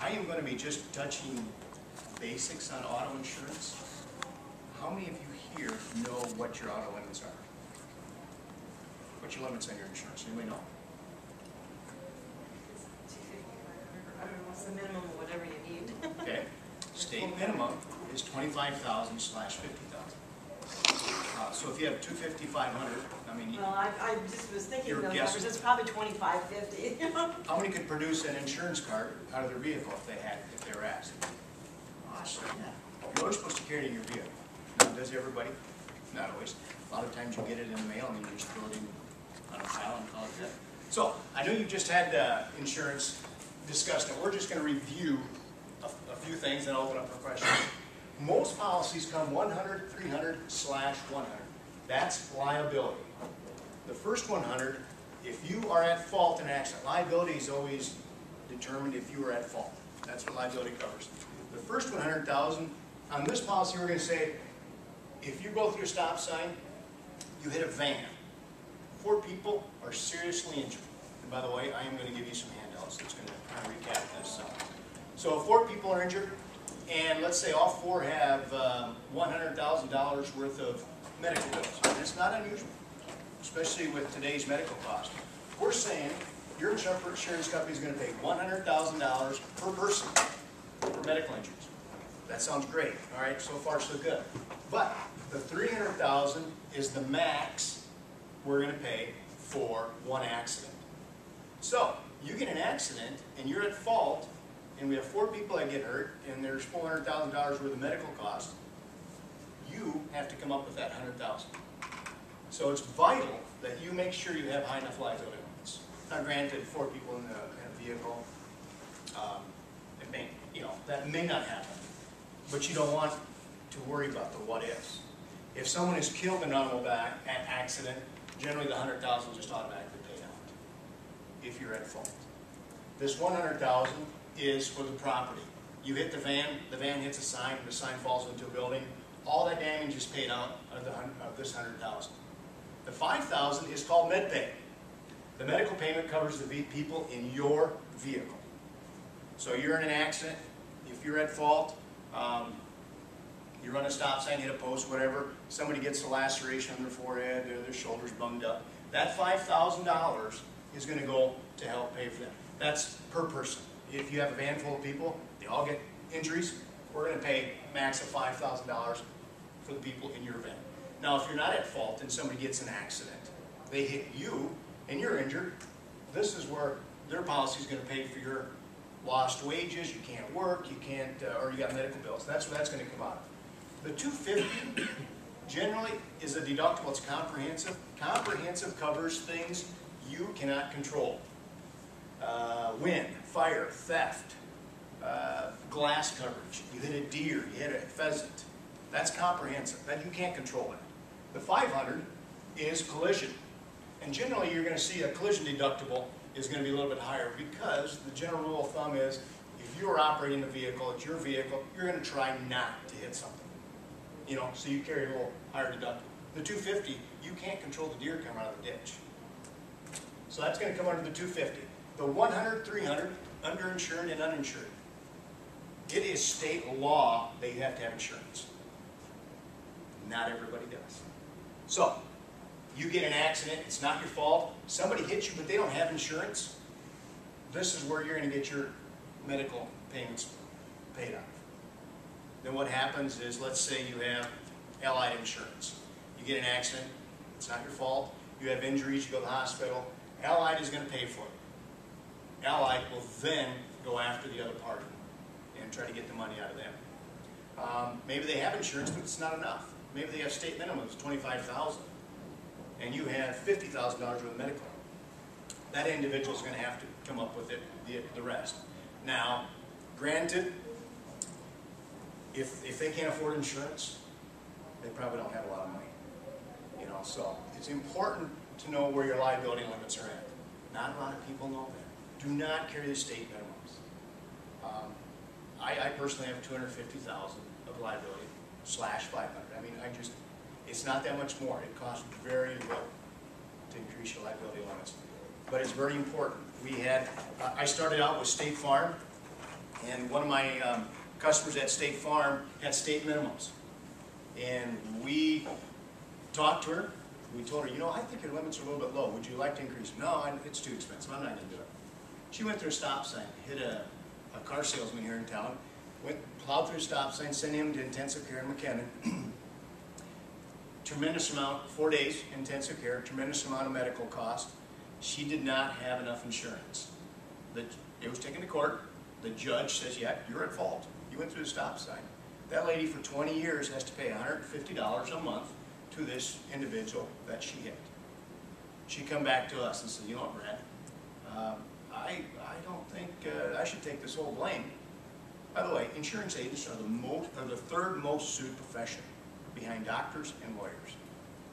I am going to be just touching basics on auto insurance. How many of you here know what your auto limits are? What's your limits on your insurance? Anybody know? I don't know, what's the minimum of whatever you need? Okay. State minimum is $25,000/50,000. So if you have 250, 500, I mean, Well, I just was thinking You're those guessing. numbers, it's probably 25, 50. how many could produce an insurance card out of their vehicle if they were asked? Awesome. You're always supposed to carry it in your vehicle. Now, does everybody? Not always. A lot of times you get it in the mail and you just throw it in on a file and call it that. So I know you just had insurance discussed, and we're just going to review a few things and open up for questions. Most policies come 100, 300/100. That's liability. The first 100, if you are at fault in an accident, liability is always determined if you are at fault. That's what liability covers. The first 100,000, on this policy we're going to say, if you go through a stop sign, you hit a van. 4 people are seriously injured. And by the way, I am going to give you some handouts that's going to kind of recap this. So 4 people are injured, and let's say all 4 have $100,000 worth of medical bills. And it's not unusual, especially with today's medical cost. We're saying your insurance company is going to pay $100,000 per person for medical injuries. That sounds great. All right, so far so good. But the $300,000 is the max we're going to pay for one accident. So you get an accident and you're at fault, and we have 4 people that get hurt, and there's $400,000 worth of medical costs. You have to come up with that $100,000. So it's vital that you make sure you have high enough liability limits. Now, granted, 4 people in a vehicle, it may, that may not happen, but you don't want to worry about the what ifs. If someone is killed in an automobile accident, generally the $100,000 just automatically paid out if you're at fault. This $100,000 is for the property. You hit the van hits a sign, the sign falls into a building. All that damage is paid out of this $100,000. The $5,000 is called MedPay. The medical payment covers the people in your vehicle. So you're in an accident, if you're at fault, you run a stop sign, hit a post, whatever, somebody gets a laceration on their forehead, their shoulders bunged up. That $5,000 is going to go to help pay for them. That's per person. If you have a van full of people, they all get injuries, we're going to pay max of $5,000 for the people in your van. Now, if you're not at fault and somebody gets an accident, they hit you and you're injured, this is where their policy is going to pay for your lost wages, you can't work, you can't, or you got medical bills. That's what that's going to come out of. The $250 generally is a deductible. It's comprehensive. Comprehensive covers things you cannot control. Wind, fire, theft, glass coverage. You hit a deer, you hit a pheasant. That's comprehensive. That you can't control that. The $500 is collision. And generally you're going to see a collision deductible is going to be a little bit higher because the general rule of thumb is if you're operating a vehicle, it's your vehicle, you're going to try not to hit something. So you carry a little higher deductible. The $250, you can't control the deer coming out of the ditch. So that's going to come under the $250. The $100, $300, underinsured and uninsured. It is state law that you have to have insurance. Not everybody does. So, you get an accident, it's not your fault, somebody hits you but they don't have insurance, this is where you're going to get your medical payments paid out. Then what happens is, let's say you have Allied insurance. You get an accident, it's not your fault, you have injuries, you go to the hospital, Allied is going to pay for it. Allied will then go after the other party and try to get the money out of them. Maybe they have insurance, but it's not enough. Maybe they have state minimums, $25,000, and you have $50,000 worth of medical. That individual is going to have to come up with the rest. Now, granted, if they can't afford insurance, they probably don't have a lot of money. So it's important to know where your liability limits are at. Not a lot of people know that. Do not carry the state minimums. I personally have $250,000 of liability /500. I mean, it's not that much more. It costs very little to increase your liability limits. But it's very important. I started out with State Farm. And one of my customers at State Farm had state minimums. And we talked to her. We told her, you know, I think your limits are a little bit low. Would you like to increase them? No, it's too expensive. I'm not going to do it. She went through a stop sign, hit a car salesman here in town, plowed through a stop sign, sent him to intensive care in McKinnon. Tremendous amount, 4 days intensive care, tremendous amount of medical cost. She did not have enough insurance. It was taken to court. The judge says, yeah, you're at fault. You went through the stop sign. That lady for 20 years has to pay $150 a month to this individual that she hit. She come back to us and said, you know what, Brad, I don't think I should take this whole blame. By the way, insurance agents are the third most sued profession behind doctors and lawyers.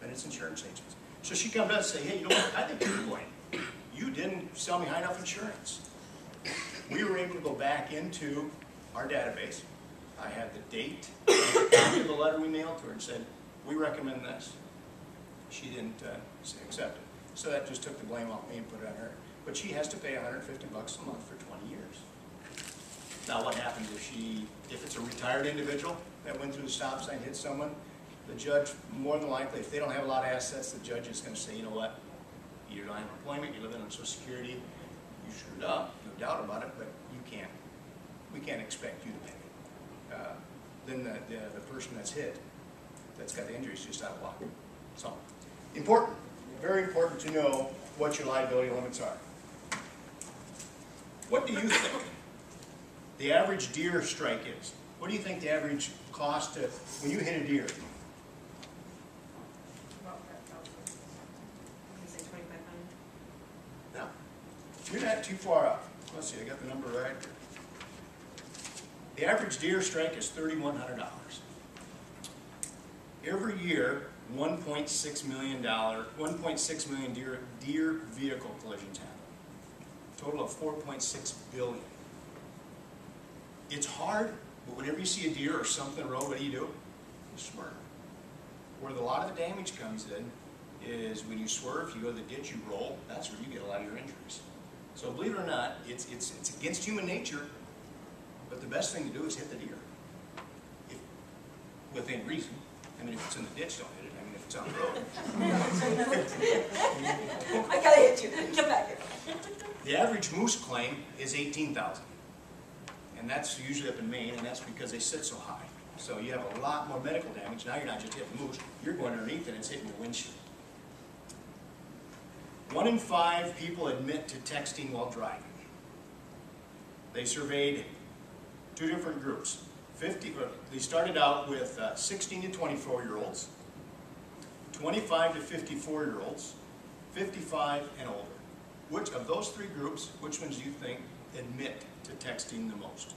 And it's insurance agents. So she comes to us and say, hey, you know what, I think you're to blame. You didn't sell me high enough insurance. We were able to go back into our database. I had the date, of the letter we mailed to her and said, we recommend this. She didn't accept it. So that just took the blame off me and put it on her. But she has to pay $150 a month for 20 years. Now what happens if it's a retired individual that went through the stop sign, hit someone, the judge, more than likely, if they don't have a lot of assets, the judge is going to say, you know what, you don't have employment, you're living on Social Security, you screwed up, no doubt about it, but we can't expect you to pay. Then the person that's hit, that's got the injury, is just out of luck. So, important, very important to know what your liability limits are. What do you think the average deer strike is? What do you think the average cost when you hit a deer? About 5,000. You say 2,500? No, you're not too far off. Let's see, I got the number right here. The average deer strike is $3,100. Every year, 1.6 million deer vehicle collisions happen. Total of 4.6 billion. It's hard, but whenever you see a deer or something in the road, what do? You swerve. Where a lot of the damage comes in is when you swerve, you go to the ditch, you roll, that's where you get a lot of your injuries. So believe it or not, it's against human nature, but the best thing to do is hit the deer. Within reason. I mean, if it's in the ditch, don't hit it. I mean, if it's on the road. I gotta hit you. Get back here. The average moose claim is $18,000. And that's usually up in Maine, and that's because they sit so high. So you have a lot more medical damage. Now you're not just hitting the moose, you're going underneath it and it's hitting your windshield. 1 in 5 people admit to texting while driving. They surveyed 2 different groups. They started out with 16 to 24-year-olds, 25 to 54-year-olds, 55 and older. Which of those 3 groups, which ones do you think admit to texting the most?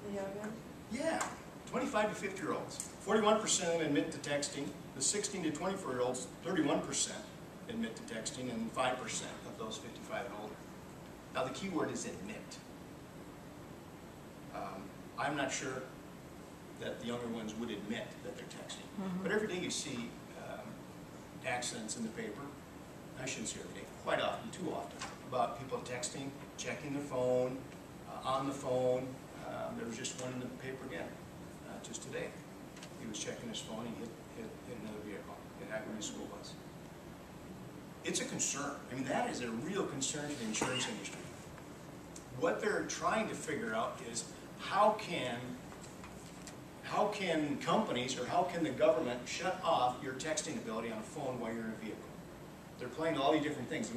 The young one? Yeah, 25 to 50-year-olds. 41% of them admit to texting. The 16 to 24-year-olds, 31% admit to texting, and 5% of those 55 and older. Now the key word is admit. I'm not sure that the younger ones would admit that they're texting. But every day you see accidents in the paper. I shouldn't say every day, quite often, too often, about people texting, checking their phone, on the phone. There was just one in the paper again, just today. He was checking his phone, he hit another vehicle in Agawam school bus. It's a concern. I mean, that is a real concern to the insurance industry. What they're trying to figure out is how can companies or how can the government shut off your texting ability on a phone while you're in a vehicle? They're playing all these different things.